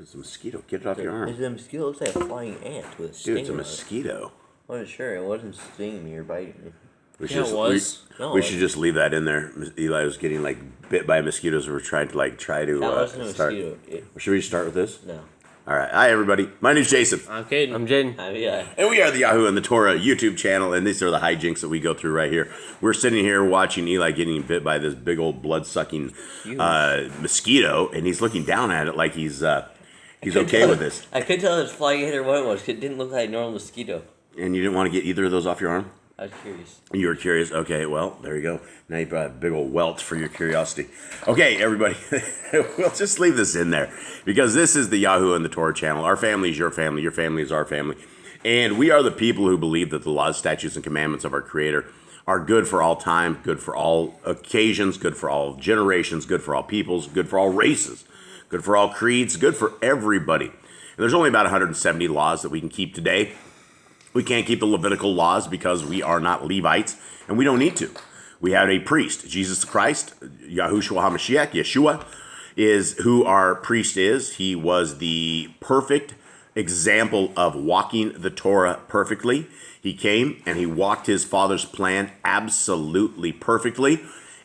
It's a mosquito. Get it off your arm. It's a mosquito. It looks like a flying ant with a sting. Dude, it's a mosquito. I wasn't sure. It wasn't stinging me or biting me. We Yeah, it was. We should just leave that in there. Eli was getting bit by mosquitoes. We're trying to That wasn't a start. mosquito. Should we start with this? No. All right. Hi, everybody. My name's Jason. I'm Caden. I'm Jaden. Yeah. And we are the Yahoo and the Torah YouTube channel, and these are the hijinks that we go through right here. We're sitting here watching Eli getting bit by this big old blood-sucking mosquito, and he's looking down at it like he's okay with this. I couldn't tell if it was flying ant or what it was 'cause it didn't look like a normal mosquito. And you didn't want to get either of those off your arm? I was curious. You were curious? Okay, well, there you go. Now you brought a big old welt for your curiosity. Okay, everybody, we'll just leave this in there because this is the Yahoo and the Torah channel. Our family is your family is our family. And we are the people who believe that the laws, statutes, and commandments of our Creator are good for all time, good for all occasions, good for all generations, good for all peoples, good for all races, good for all creeds, good for everybody. And there's only about 170 laws that we can keep today. We can't keep the Levitical laws because we are not Levites, and we don't need to. We have a priest, Jesus Christ, Yahushua HaMashiach, Yeshua, is who our priest is. He was the perfect example of walking the Torah perfectly. He came and he walked his Father's plan absolutely perfectly,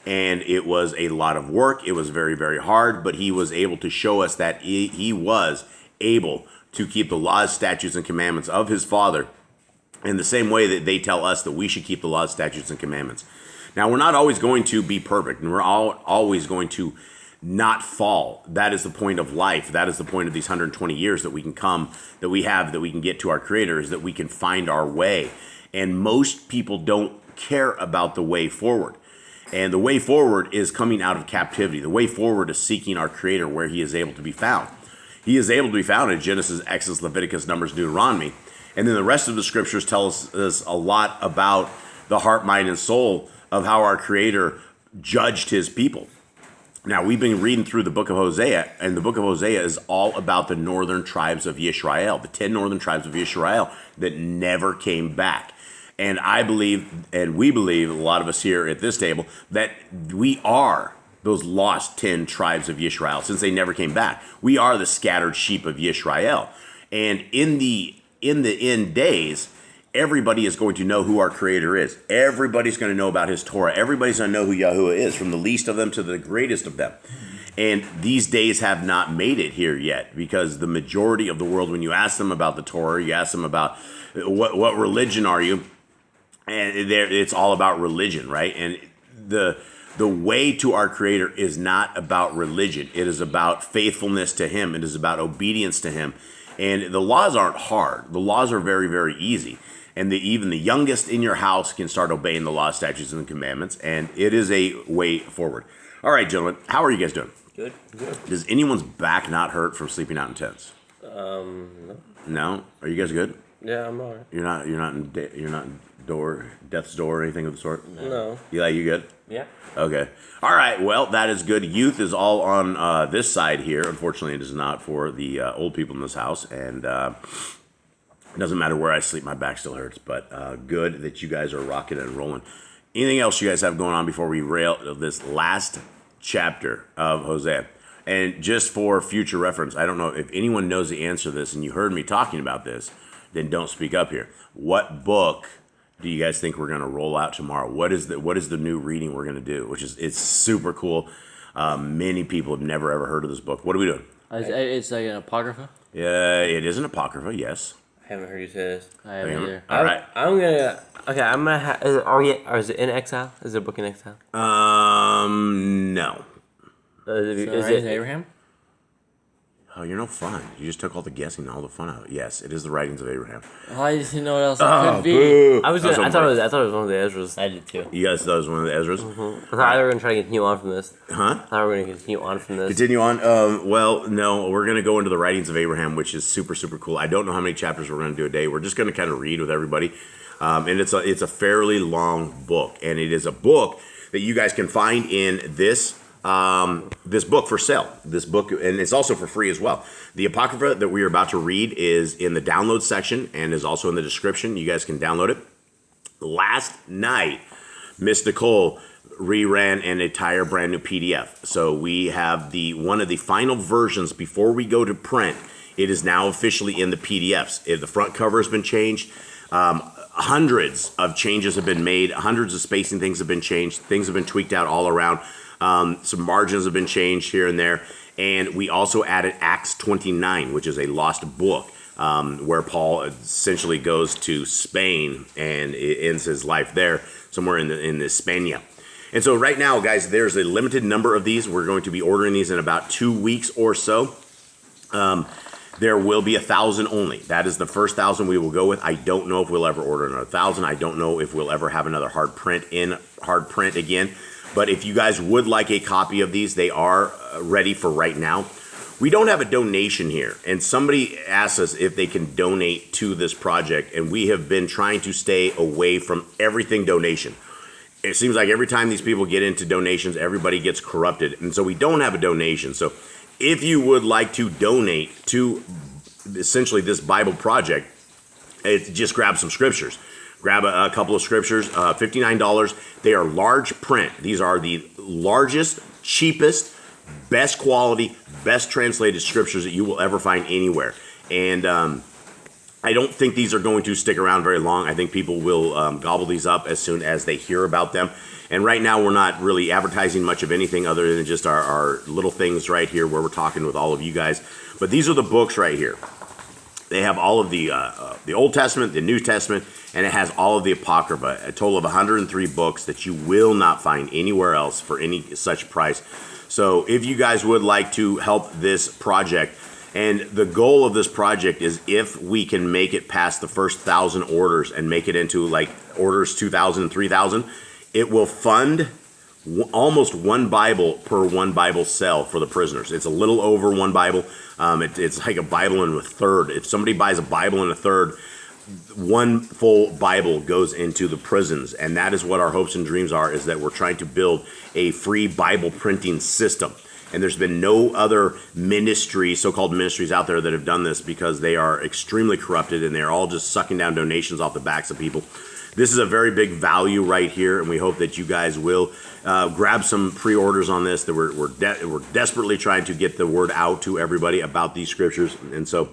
and it was a lot of work. It was very, very hard, but he was able to show us that he was able to keep the laws, statutes, and commandments of his Father in the same way that they tell us that we should keep the laws, statutes, and commandments. Now, we're not always going to be perfect, and we're always going to not fall. That is the point of life. That is the point of these 120 years that we can get to our Creator, is that we can find our way. And most people don't care about the way forward. And the way forward is coming out of captivity. The way forward is seeking our Creator where He is able to be found. He is able to be found in Genesis, Exodus, Leviticus, Numbers, Deuteronomy. And then the rest of the scriptures tell us a lot about the heart, mind, and soul of how our Creator judged his people. Now, we've been reading through the book of Hosea, and the book of Hosea is all about the northern tribes of Israel, the 10 northern tribes of Israel that never came back. And I believe, and we believe, a lot of us here at this table, that we are those lost 10 tribes of Israel, since they never came back. We are the scattered sheep of Israel. And in the end days, everybody is going to know who our Creator is. Everybody's going to know about His Torah. Everybody's going to know who Yahuwah is, from the least of them to the greatest of them. And these days have not made it here yet, because the majority of the world, when you ask them about the Torah, you ask them about what religion are you, and it's all about religion, right? And the way to our Creator is not about religion. It is about faithfulness to Him. It is about obedience to Him. And the laws aren't hard. The laws are very, very easy. And even the youngest in your house can start obeying the law, statutes, and commandments. And it is a way forward. All right, gentlemen, how are you guys doing? Good. Does anyone's back not hurt from sleeping out in tents? No. No? Are you guys good? Yeah, I'm alright. You're not in death's door or anything of the sort? No. Eli, you good? Yeah. Okay. All right. Well, that is good. Youth is all on this side here. Unfortunately, it is not for the old people in this house. And it doesn't matter where I sleep. My back still hurts. But good that you guys are rocking and rolling. Anything else you guys have going on before we rail this last chapter of Hosea? And just for future reference, I don't know if anyone knows the answer to this and you heard me talking about this, then don't speak up here. What book do you guys think we're going to roll out tomorrow? What is the new reading we're going to do? It's super cool. Many people have never ever heard of this book. What are we doing? It's like an apocrypha. Yeah, it is an apocrypha. Yes. I haven't heard you say this. I haven't either. All right. I'm gonna. Okay, I'm gonna. Is it in exile? Is it a book in exile? No. Is it Abraham? Oh, you're no fun. You just took all the guessing and all the fun out of it. Yes, it is the writings of Abraham. Oh, I just didn't know what else it could be. Boo. I thought it was one of the Ezras. I did too. You guys thought it was one of the Ezras? I thought we were gonna try to continue on from this. Huh? I thought we were gonna continue on from this. Continue on. Well, no, we're going to go into the writings of Abraham, which is super, super cool. I don't know how many chapters we're going to do a day. We're just going to kind of read with everybody. And it's a fairly long book. And it is a book that you guys can find in this book for sale. This book, and it's also for free as well. The Apocrypha that we are about to read is in the download section and is also in the description. You guys can download it. Last night, Miss Nicole reran an entire brand new PDF. So we have one of the final versions before we go to print. It is now officially in the PDFs. The front cover has been changed. Hundreds of changes have been made. Hundreds of spacing things have been changed. Things have been tweaked out all around. Some margins have been changed here and there. And we also added Acts 29, which is a lost book, where Paul essentially goes to Spain and ends his life there, somewhere in the España. And so right now, guys, there's a limited number of these. We're going to be ordering these in about 2 weeks or so. There will be 1,000 only. That is the first 1,000 we will go with. I don't know if we'll ever order another 1,000. I don't know if we'll ever have another hard print again. But if you guys would like a copy of these, they are ready for right now. We don't have a donation here, and somebody asked us if they can donate to this project, and we have been trying to stay away from everything donation. It seems like every time these people get into donations, everybody gets corrupted, and so we don't have a donation. So if you would like to donate to essentially this Bible project, just grab some scriptures. Grab a couple of scriptures, $59. They are large print. These are the largest, cheapest, best quality, best translated scriptures that you will ever find anywhere. And I don't think these are going to stick around very long. I think people will gobble these up as soon as they hear about them. And right now we're not really advertising much of anything other than just our little things right here where we're talking with all of you guys. But these are the books right here. They have all of the Old Testament, the New Testament, and it has all of the Apocrypha, a total of 103 books that you will not find anywhere else for any such price. So if you guys would like to help this project, and the goal of this project is if we can make it past the first 1,000 orders and make it into like orders 2,000, 3,000, it will fund almost one Bible per one Bible sell for the prisoners. It's a little over one Bible. It's like a Bible and a third. If somebody buys a Bible and a third, one full Bible goes into the prisons. And that is what our hopes and dreams are, is that we're trying to build a free Bible printing system. And there's been no other ministry, so-called ministries out there that have done this, because they are extremely corrupted and they're all just sucking down donations off the backs of people. This is a very big value right here, and we hope that you guys will grab some pre-orders on this. That we're desperately trying to get the word out to everybody about these scriptures, and so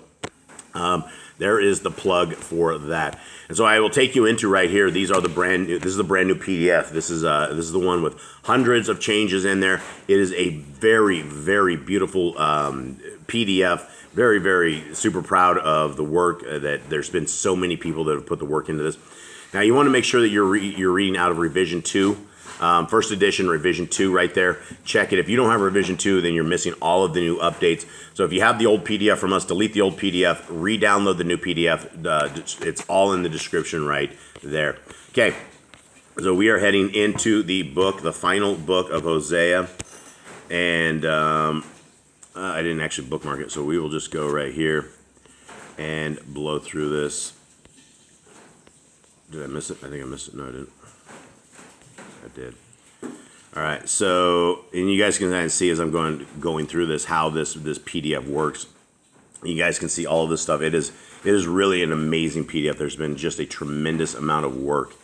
there is the plug for that. And so I will take you into right here. These are the brand new. This is the brand new PDF. This is the one with hundreds of changes in there. It is a very, very beautiful PDF. Very, very super proud of the work that there's been so many people that have put the work into this. Now you want to make sure that you're reading out of Revision 2, first edition, Revision 2 right there. Check it. If you don't have Revision 2, then you're missing all of the new updates. So if you have the old PDF from us, delete the old PDF, re-download the new PDF. It's all in the description right there. Okay, so we are heading into the book, the final book of Hosea. And I didn't actually bookmark it, so we will just go right here and blow through this. Did I miss it? I think I missed it. No, I didn't. I did. All right. So, and you guys can kind of see as I'm going through this how this PDF works. You guys can see all of this stuff. It is really an amazing PDF. There's been just a tremendous amount of work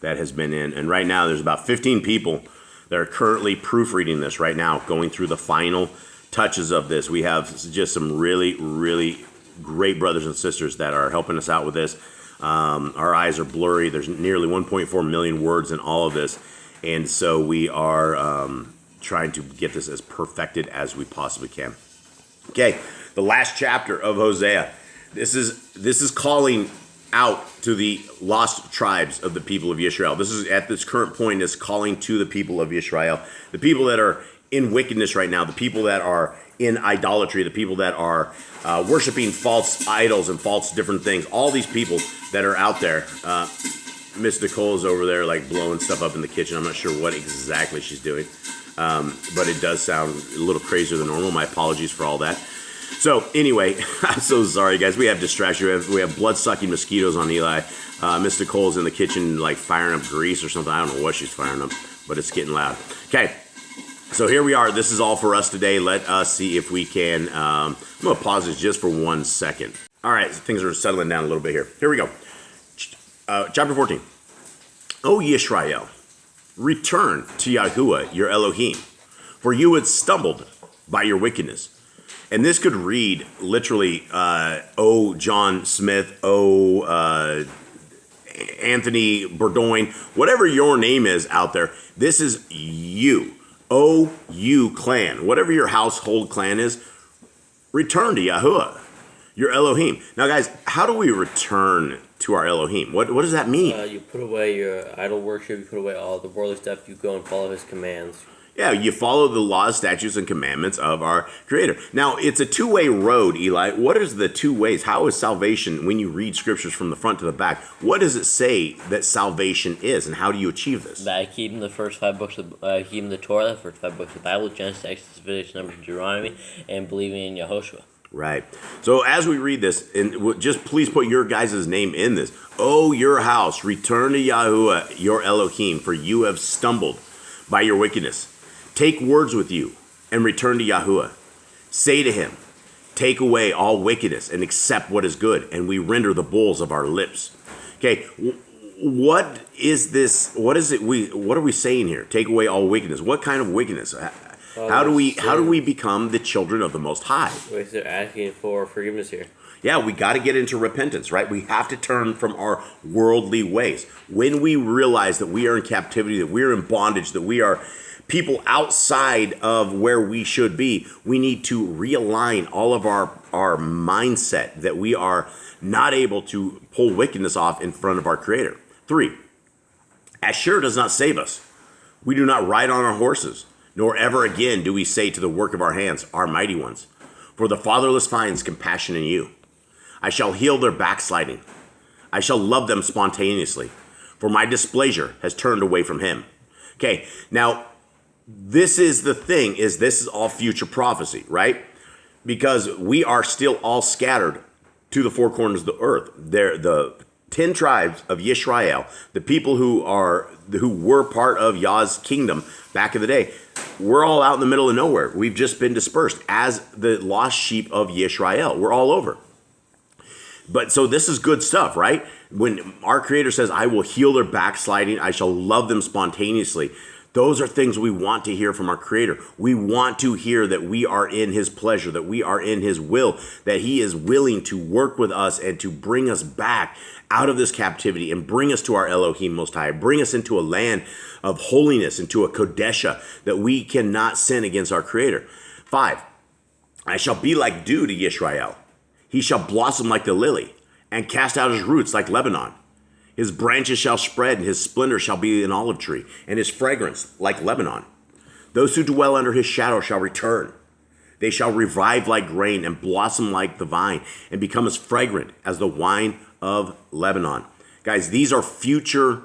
that has been in, and right now there's about 15 people that are currently proofreading this right now, going through the final touches of this. We have just some really, really great brothers and sisters that are helping us out with this. Our eyes are blurry. There's nearly 1.4 million words in all of this. And so we are trying to get this as perfected as we possibly can. Okay, the last chapter of Hosea. This is calling out to the lost tribes of the people of Israel. This is, at this current point, is calling to the people of Israel. The people that are in wickedness right now, the people that are in idolatry, the people that are worshiping false idols and false different things, all these people that are out there. Miss Nicole is over there like blowing stuff up in the kitchen. I'm not sure what exactly she's doing, but it does sound a little crazier than normal. My apologies for all that. So anyway, I'm so sorry, guys. We have distraction. We have blood-sucking mosquitoes on Eli. Miss Nicole's in the kitchen like firing up grease or something. I don't know what she's firing up, but it's getting loud. Okay. So here we are. This is all for us today. Let us see if we can. I'm going to pause this just for 1 second. All right, things are settling down a little bit here. Here we go. Chapter 14. O Yisrael, return to Yahuwah, your Elohim, for you had stumbled by your wickedness. And this could read literally, oh, John Smith, oh, Anthony Burdoin, whatever your name is out there. This is you. Oh, you clan. Whatever your household clan is, return to Yahuwah, your Elohim. Now, guys, how do we return to our Elohim? What does that mean? You put away your idol worship. You put away all the worldly stuff. You go and follow His commands. Yeah, you follow the laws, statutes, and commandments of our Creator. Now, it's a two-way road, Eli. What is the two ways? How is salvation, when you read scriptures from the front to the back, what does it say that salvation is, and how do you achieve this? By keeping the first 5 books of keeping the Torah, the first 5 books of the Bible, Genesis, Exodus, Leviticus, Numbers, and Deuteronomy, and believing in Yahushua. Right. So as we read this, and just please put your guys' name in this. Oh, your house, return to Yahuwah, your Elohim, for you have stumbled by your wickedness. Take words with you and return to Yahuwah. Say to him, take away all wickedness and accept what is good, and we render the bulls of our lips. Okay, what is this? What is it? What are we saying here? Take away all wickedness. What kind of wickedness? How do we become the children of the Most High? Wait, they're asking for forgiveness here. Yeah, we got to get into repentance, right? We have to turn from our worldly ways. When we realize that we are in captivity, that we are in bondage, that we are people outside of where we should be, we need to realign all of our mindset that we are not able to pull wickedness off in front of our Creator. 3, Ashur does not save us. We do not ride on our horses, nor ever again do we say to the work of our hands, our mighty ones. For the fatherless finds compassion in you. I shall heal their backsliding. I shall love them spontaneously, for my displeasure has turned away from him. Okay, now, this is the thing, is this is all future prophecy, right? Because we are still all scattered to the 4 corners of the earth. They're the 10 tribes of Yisrael, the people who were part of Yah's kingdom back in the day. We're all out in the middle of nowhere. We've just been dispersed as the lost sheep of Yisrael. We're all over. But so this is good stuff, right? When our Creator says, I will heal their backsliding, I shall love them spontaneously. Those are things we want to hear from our Creator. We want to hear that we are in His pleasure, that we are in His will, that He is willing to work with us and to bring us back out of this captivity and bring us to our Elohim Most High, bring us into a land of holiness, into a Kodesha, that we cannot sin against our Creator. 5, I shall be like dew to Yisrael. He shall blossom like the lily and cast out his roots like Lebanon. His branches shall spread, and his splendor shall be an olive tree, and his fragrance like Lebanon. Those who dwell under his shadow shall return. They shall revive like grain and blossom like the vine and become as fragrant as the wine of Lebanon. Guys, these are future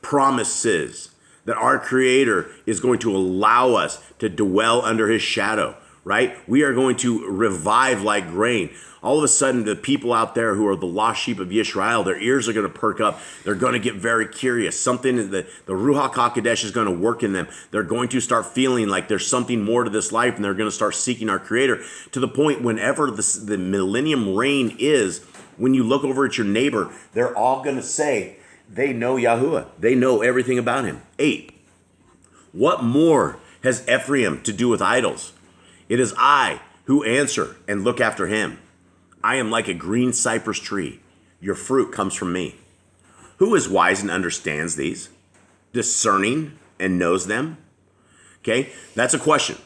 promises that our Creator is going to allow us to dwell under his shadow, right? We are going to revive like grain. All of a sudden, the people out there who are the lost sheep of Yisrael, their ears are going to perk up. They're going to get very curious. Something that the Ruach HaKodesh is going to work in them. They're going to start feeling like there's something more to this life, and they're going to start seeking our Creator to the point whenever the millennium reign is, when you look over at your neighbor, they're all going to say they know Yahuwah. They know everything about him. 8, what more has Ephraim to do with idols? It is I who answer and look after him. I am like a green cypress tree. Your fruit comes from me. Who is wise and understands these? Discerning and knows them? Okay, that's a question.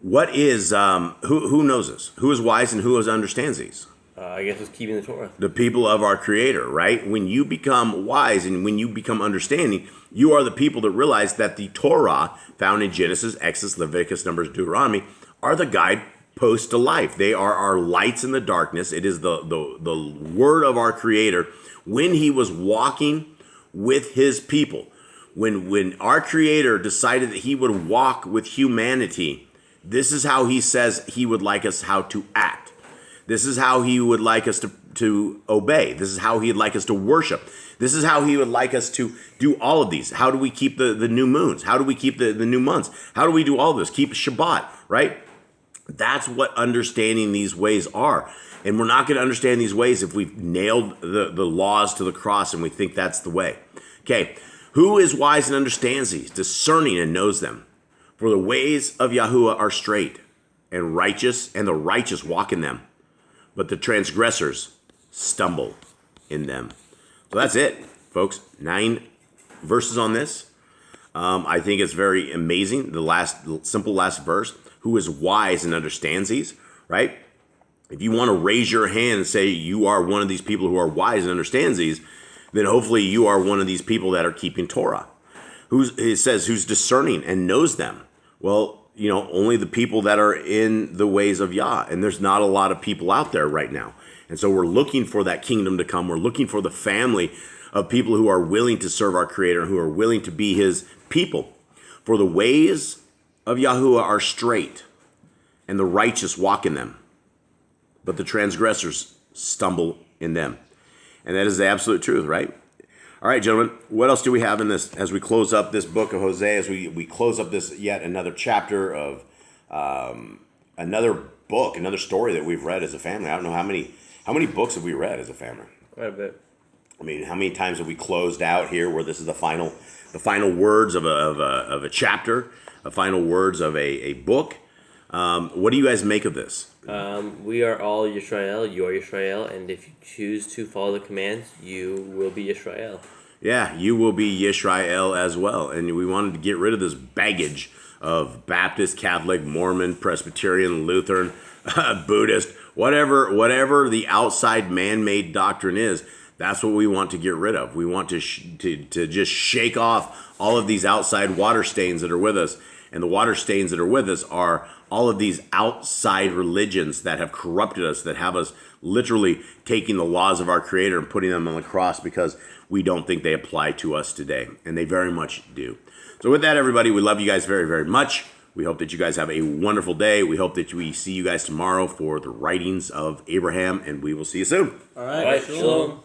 What is, who knows this? Who is wise and who understands these? I guess it's keeping the Torah. The people of our Creator, right? When you become wise and when you become understanding, you are the people that realize that the Torah, found in Genesis, Exodus, Leviticus, Numbers, Deuteronomy, are the guideposts to life. They are our lights in the darkness. It is the word of our Creator when he was walking with his people. When our Creator decided that he would walk with humanity, this is how he says he would like us how to act. This is how he would like us to obey. This is how he'd like us to worship. This is how he would like us to do all of these. How do we keep the new moons? How do we keep the new months? How do we do all this? Keep Shabbat, right? That's what understanding these ways are. And we're not going to understand these ways if we've nailed the laws to the cross and we think that's the way. Okay, Who is wise and understands these, discerning and knows them? For the ways of Yahuwah are straight and righteous, and the righteous walk in them. But the transgressors stumble in them. So that's it, folks. 9 verses on this. I think it's very amazing. The simple last verse. Who is wise and understands these, right? If you want to raise your hand and say you are one of these people who are wise and understands these, then hopefully you are one of these people that are keeping Torah. It says who's discerning and knows them. Well, only the people that are in the ways of Yah. And there's not a lot of people out there right now. And so we're looking for that kingdom to come. We're looking for the family of people who are willing to serve our Creator, who are willing to be His people. For the ways of Yahuwah are straight, and the righteous walk in them. But the transgressors stumble in them. And that is the absolute truth, right? All right, gentlemen, what else do we have in this as we close up this book of Hosea, as we close up this yet another chapter of another book, another story that we've read as a family? I don't know how many books have we read as a family? Quite a bit. I mean, how many times have we closed out here where this is the final words of a chapter, the final words of a book? What do you guys make of this? We are all Yisrael. You are Yisrael, and if you choose to follow the commands, you will be Yisrael. Yeah, you will be Yisrael as well. And we wanted to get rid of this baggage of Baptist, Catholic, Mormon, Presbyterian, Lutheran, Buddhist, whatever the outside man-made doctrine is. That's what we want to get rid of. We want to just shake off all of these outside water stains that are with us. And the water stains that are with us are all of these outside religions that have corrupted us, that have us literally taking the laws of our Creator and putting them on the cross because we don't think they apply to us today. And they very much do. So with that, everybody, we love you guys very, very much. We hope that you guys have a wonderful day. We hope that we see you guys tomorrow for the writings of Abraham, and we will see you soon. All right. Shalom.